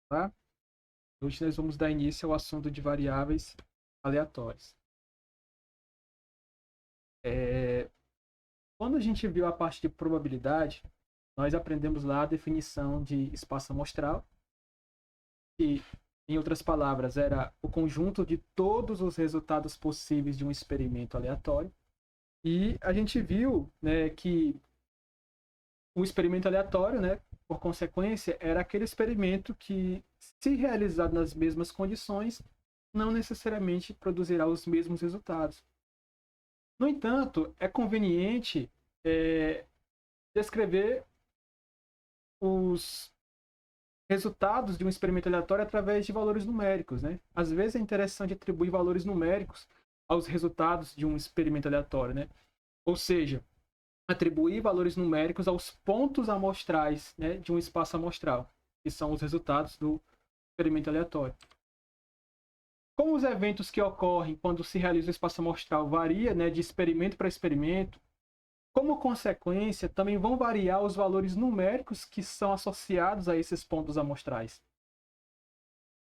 Tá? Hoje nós vamos dar início ao assunto de variáveis aleatórias. Quando a gente viu a parte de probabilidade, nós aprendemos lá a definição de espaço amostral, que, em outras palavras, era o conjunto de todos os resultados possíveis de um experimento aleatório. E a gente viu, né, que o experimento aleatório, né, por consequência, era aquele experimento que, se realizado nas mesmas condições, não necessariamente produzirá os mesmos resultados. No entanto, é conveniente descrever os resultados de um experimento aleatório através de valores numéricos, né? Às vezes é interessante atribuir valores numéricos aos resultados de um experimento aleatório, né? Ou seja, atribuir valores numéricos aos pontos amostrais, né, de um espaço amostral, que são os resultados do experimento aleatório. Como os eventos que ocorrem quando se realiza o espaço amostral varia, né, de experimento para experimento, como consequência, também vão variar os valores numéricos que são associados a esses pontos amostrais.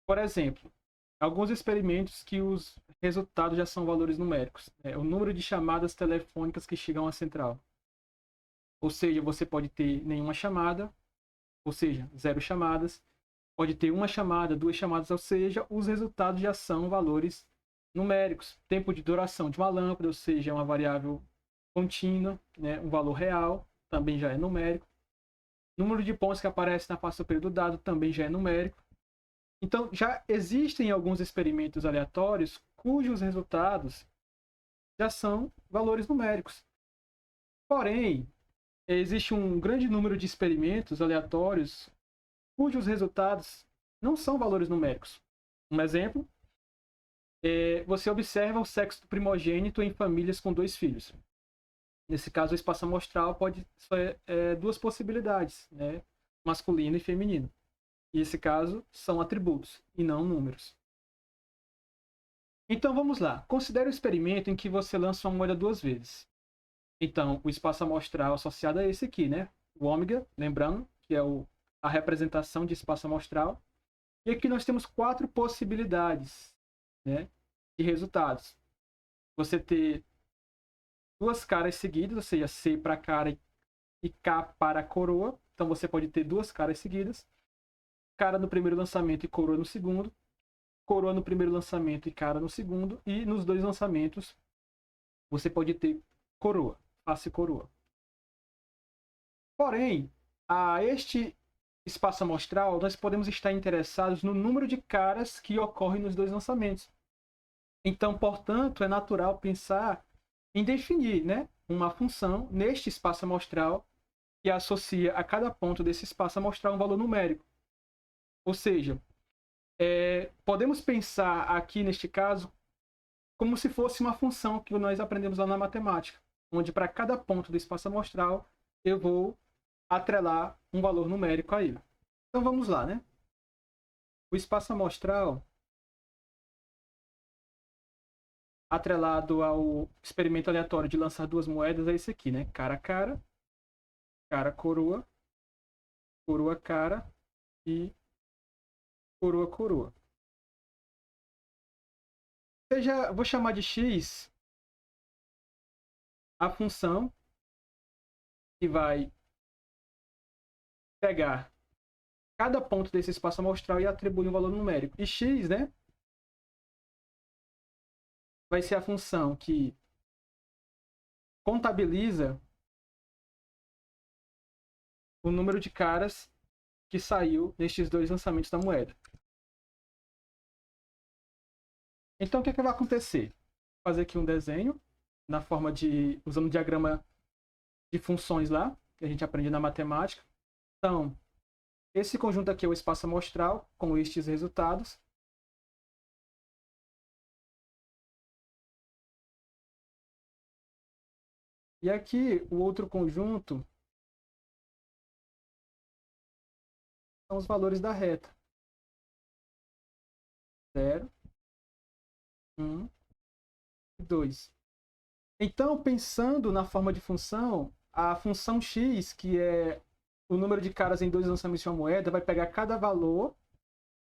Por exemplo, alguns experimentos que os resultados já são valores numéricos. O número de chamadas telefônicas que chegam à central. Ou seja, você pode ter nenhuma chamada, ou seja, 0 chamadas. Pode ter uma chamada, 2 chamadas, ou seja, os resultados já são valores numéricos. Tempo de duração de uma lâmpada, ou seja, é uma variável contínua, né? Um valor real, também já é numérico. Número de pontos que aparece na face superior do dado também já é numérico. Então, já existem alguns experimentos aleatórios cujos resultados já são valores numéricos. Porém, existe um grande número de experimentos aleatórios cujos resultados não são valores numéricos. Um exemplo, você observa o sexo do primogênito em famílias com 2 filhos. Nesse caso, o espaço amostral pode ser duas possibilidades, né? Masculino e feminino. E esse caso são atributos e não números. Então vamos lá. Considere o experimento em que você lança uma moeda 2 vezes. Então, o espaço amostral associado a esse aqui, né? O ômega, lembrando que é a representação de espaço amostral. E aqui nós temos 4 possibilidades, né, de resultados. Você ter duas caras seguidas, ou seja, C para cara e K para coroa. Então você pode ter duas caras seguidas. Cara no primeiro lançamento e coroa no segundo. Coroa no primeiro lançamento e cara no segundo. E nos 2 lançamentos você pode ter coroa, face coroa. Porém, a este espaço amostral, nós podemos estar interessados no número de caras que ocorrem nos 2 lançamentos. Então, portanto, é natural pensar em definir, né, uma função neste espaço amostral que associa a cada ponto desse espaço amostral um valor numérico. Ou seja, podemos pensar aqui neste caso como se fosse uma função que nós aprendemos lá na matemática, onde para cada ponto do espaço amostral eu vou atrelar um valor numérico a ele. Então vamos lá, né? O espaço amostral atrelado ao experimento aleatório de lançar 2 moedas é esse aqui, né? Cara a cara, cara coroa, coroa cara e coroa coroa. Vou chamar de x a função que vai pegar cada ponto desse espaço amostral e atribuir um valor numérico. E x, né, vai ser a função que contabiliza o número de caras que saiu nestes 2 lançamentos da moeda. Então, o que vai acontecer? Vou fazer aqui um desenho na forma de usando o diagrama de funções lá que a gente aprende na matemática. Então, esse conjunto aqui é o espaço amostral com estes resultados. E aqui o outro conjunto são os valores da reta. 0, 1 e 2. Então, pensando na forma de função, a função x, que é o número de caras em 2 lançamentos de uma moeda, vai pegar cada valor,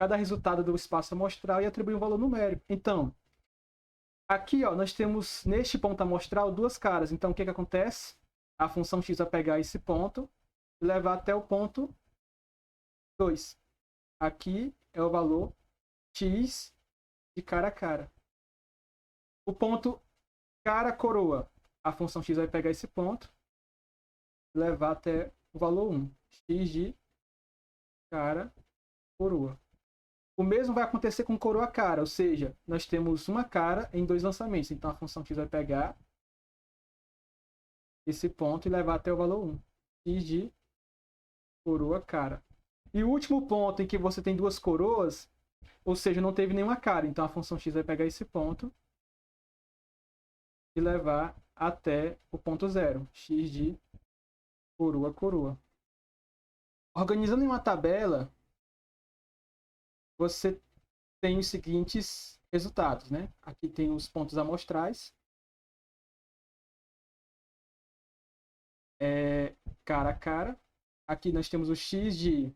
cada resultado do espaço amostral e atribuir um valor numérico. Então, aqui, ó, nós temos neste ponto amostral duas caras. Então, o que acontece? A função x vai pegar esse ponto e levar até o ponto 2. Aqui é o valor x de cara a cara. O ponto cara-coroa. A função x vai pegar esse ponto e levar até o valor 1. X de cara-coroa. O mesmo vai acontecer com coroa-cara, ou seja, nós temos uma cara em dois lançamentos. Então, a função x vai pegar esse ponto e levar até o valor 1. X de coroa-cara. E o último ponto em que você tem duas coroas, ou seja, não teve nenhuma cara. Então, a função x vai pegar esse ponto e levar até o ponto 0. X de coroa-coroa. Organizando em uma tabela, você tem os seguintes resultados, né? Aqui tem os pontos amostrais. Cara a cara. Aqui nós temos o x de...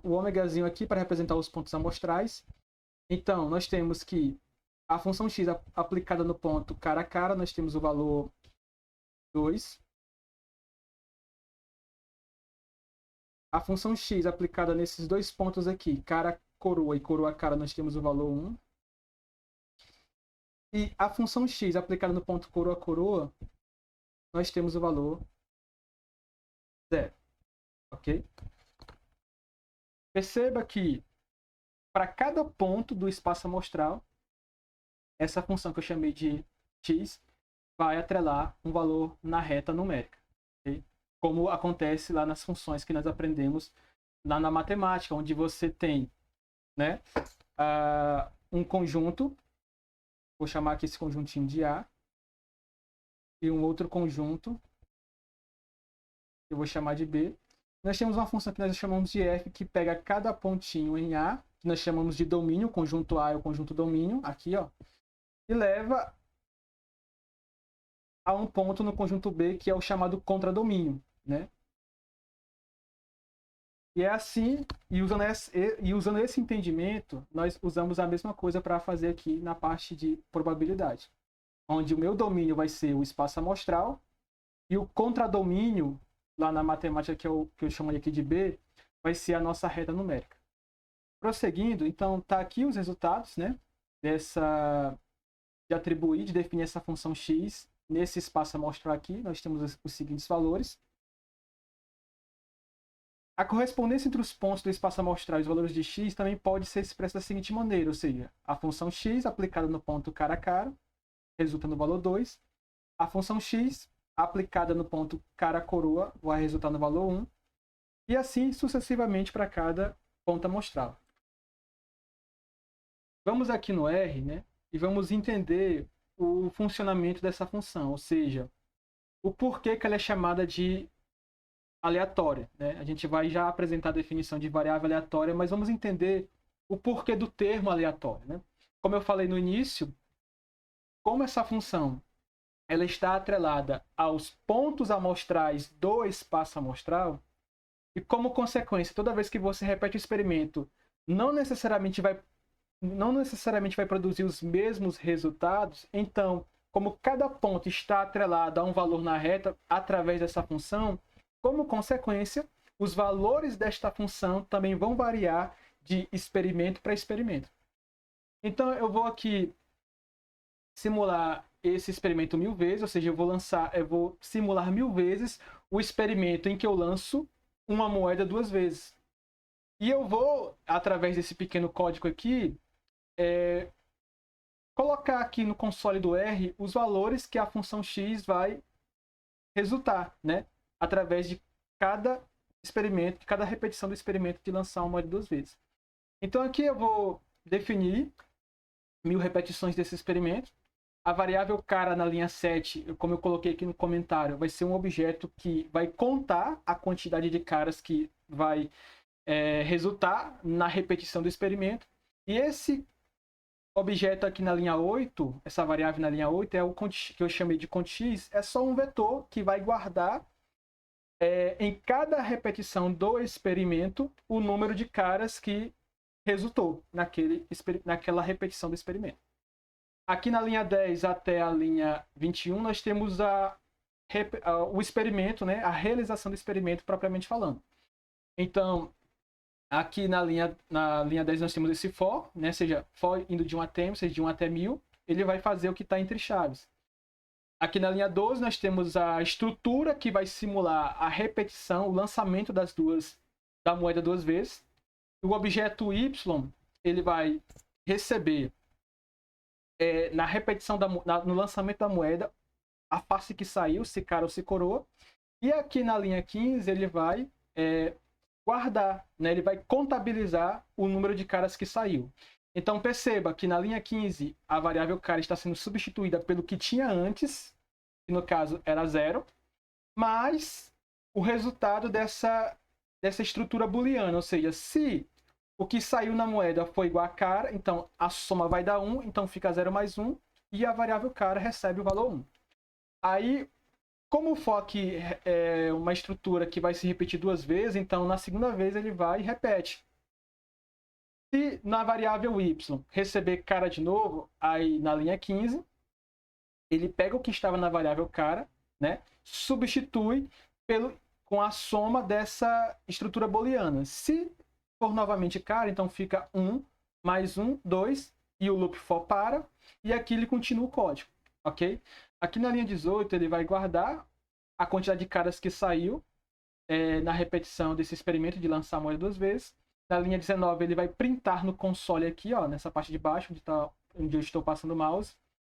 o ômegazinho aqui para representar os pontos amostrais. Então, nós temos que a função x aplicada no ponto cara a cara, nós temos o valor 2. A função x aplicada nesses dois pontos aqui, cara-coroa e coroa-cara, nós temos o valor 1. E a função x aplicada no ponto coroa-coroa, nós temos o valor 0. Ok? Perceba que para cada ponto do espaço amostral, essa função que eu chamei de x vai atrelar um valor na reta numérica. Okay? Como acontece lá nas funções que nós aprendemos lá na matemática, onde você tem, né, um conjunto, vou chamar aqui esse conjuntinho de A, e um outro conjunto, eu vou chamar de B. Nós temos uma função que nós chamamos de f, que pega cada pontinho em A, que nós chamamos de domínio, o conjunto A é o conjunto domínio, aqui, ó, e leva a um ponto no conjunto B, que é o chamado contradomínio, né? E é assim, e usando esse entendimento, nós usamos a mesma coisa para fazer aqui na parte de probabilidade, onde o meu domínio vai ser o espaço amostral e o contradomínio, lá na matemática que eu chamo aqui de B, vai ser a nossa reta numérica. Prosseguindo, então, tá aqui os resultados, né, de atribuir, de definir essa função x nesse espaço amostral aqui. Nós temos os seguintes valores. A correspondência entre os pontos do espaço amostral e os valores de x também pode ser expressa da seguinte maneira, ou seja, a função x aplicada no ponto cara a cara resulta no valor 2. A função x aplicada no ponto cara-coroa vai resultar no valor 1. E assim sucessivamente para cada ponto amostral. Vamos aqui no R, né, e vamos entender o funcionamento dessa função, ou seja, o porquê que ela é chamada de aleatória, né? A gente vai já apresentar a definição de variável aleatória, mas vamos entender o porquê do termo aleatório, né? Como eu falei no início, como essa função ela está atrelada aos pontos amostrais do espaço amostral, e como consequência, toda vez que você repete o experimento, não necessariamente vai produzir os mesmos resultados. Então, como cada ponto está atrelado a um valor na reta através dessa função, como consequência, os valores desta função também vão variar de experimento para experimento. Então, eu vou aqui simular esse experimento 1000 vezes, ou seja, eu vou simular 1000 vezes o experimento em que eu lanço uma moeda 2 vezes. E eu vou, através desse pequeno código aqui, colocar aqui no console do R os valores que a função x vai resultar, né? Através de cada experimento, de cada repetição do experimento de lançar uma moeda 2 vezes. Então aqui eu vou definir 1000 repetições desse experimento. A variável cara na linha 7, como eu coloquei aqui no comentário, vai ser um objeto que vai contar a quantidade de caras que vai resultar na repetição do experimento. E esse objeto aqui na linha 8, essa variável na linha 8, é o que eu chamei de cont x, é só um vetor que vai guardar em cada repetição do experimento, o número de caras que resultou naquela repetição do experimento. Aqui na linha 10 até a linha 21, nós temos o experimento, né? A realização do experimento propriamente falando. Então, aqui na linha 10 nós temos esse for, né? Seja, for indo de 1 até m, seja de 1 até 1000, ele vai fazer o que está entre chaves. Aqui na linha 12 nós temos a estrutura que vai simular a repetição, o lançamento da moeda 2 vezes. O objeto y, ele vai receber na repetição, no lançamento da moeda, a face que saiu, se cara ou se coroa. E aqui na linha 15 ele vai guardar, né? Ele vai contabilizar o número de caras que saiu. Então perceba que na linha 15 a variável cara está sendo substituída pelo que tinha antes, que no caso era 0, mais o resultado dessa estrutura booleana, ou seja, se o que saiu na moeda foi igual a cara, então a soma vai dar 1, então fica 0 mais 1, e a variável cara recebe o valor 1. Aí, como o for aqui é uma estrutura que vai se repetir 2 vezes, então na segunda vez ele vai e repete. Se na variável y receber cara de novo, aí na linha 15, ele pega o que estava na variável cara, né, substitui com a soma dessa estrutura booleana. Se for novamente cara, então fica 1 mais 1, 2, e o loop for para, e aqui ele continua o código, ok? Aqui na linha 18 ele vai guardar a quantidade de caras que saiu na repetição desse experimento de lançar a moeda 2 vezes. Na linha 19 ele vai printar no console aqui, ó, nessa parte de baixo, onde eu estou passando o mouse,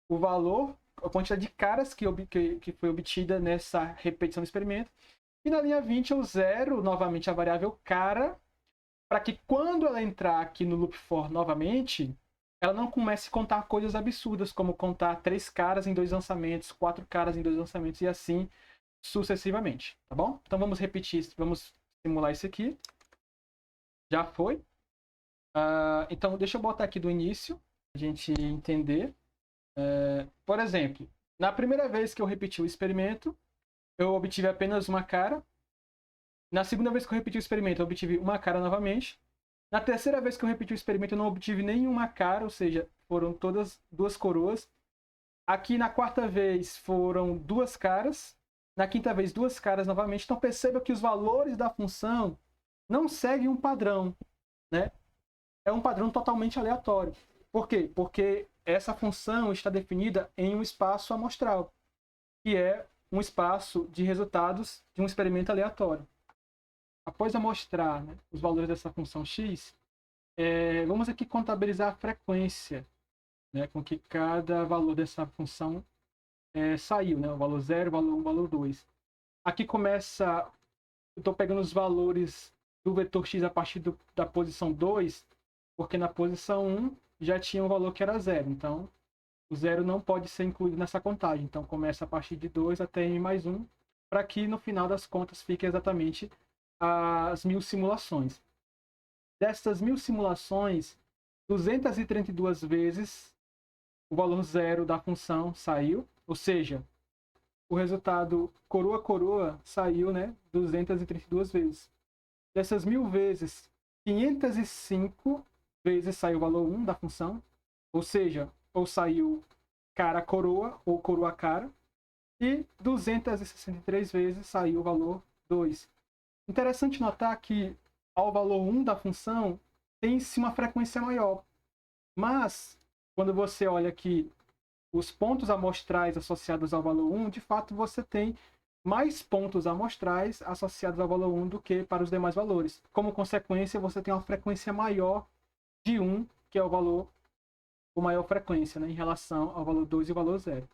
o valor, a quantidade de caras que foi obtida nessa repetição do experimento. E na linha 20 eu zero novamente a variável cara, para que quando ela entrar aqui no loop for novamente, ela não comece a contar coisas absurdas, como contar 3 caras em 2 lançamentos, 4 caras em 2 lançamentos e assim sucessivamente, tá bom? Então vamos repetir, vamos simular isso aqui. Já foi. Então deixa eu botar aqui do início, a gente entender. Por exemplo, na primeira vez que eu repeti o experimento, eu obtive apenas uma cara. Na segunda vez que eu repeti o experimento, eu obtive uma cara novamente. Na terceira vez que eu repeti o experimento, eu não obtive nenhuma cara, ou seja, foram todas 2 coroas. Aqui na quarta vez foram 2 caras. Na quinta vez, 2 caras novamente. Então perceba que os valores da função não seguem um padrão, né? É um padrão totalmente aleatório. Por quê? Porque essa função está definida em um espaço amostral, que é um espaço de resultados de um experimento aleatório. Após amostrar, né, os valores dessa função x, vamos aqui contabilizar a frequência, né, com que cada valor dessa função saiu, né, o valor 0, o valor 1, o valor 2. Aqui começa, eu estou pegando os valores do vetor x a partir da posição 2, porque na posição 1 já tinha um valor que era 0, então o 0 não pode ser incluído nessa contagem. Então começa a partir de 2 até n mais 1, para que no final das contas fique exatamente as 1000 simulações. Dessas 1000 simulações, 232 vezes o valor 0 da função saiu, ou seja, o resultado coroa-coroa saiu, né, 232 vezes. Dessas 1000 vezes, 505 vezes saiu o valor 1 da função, ou seja, ou saiu cara-coroa ou coroa-cara, e 263 vezes saiu o valor 2. Interessante notar que ao valor 1 da função tem-se uma frequência maior, mas quando você olha aqui os pontos amostrais associados ao valor 1, de fato você tem mais pontos amostrais associados ao valor 1 do que para os demais valores. Como consequência, você tem uma frequência maior de 1, que é o valor com maior frequência, né, em relação ao valor 2 e o valor 0.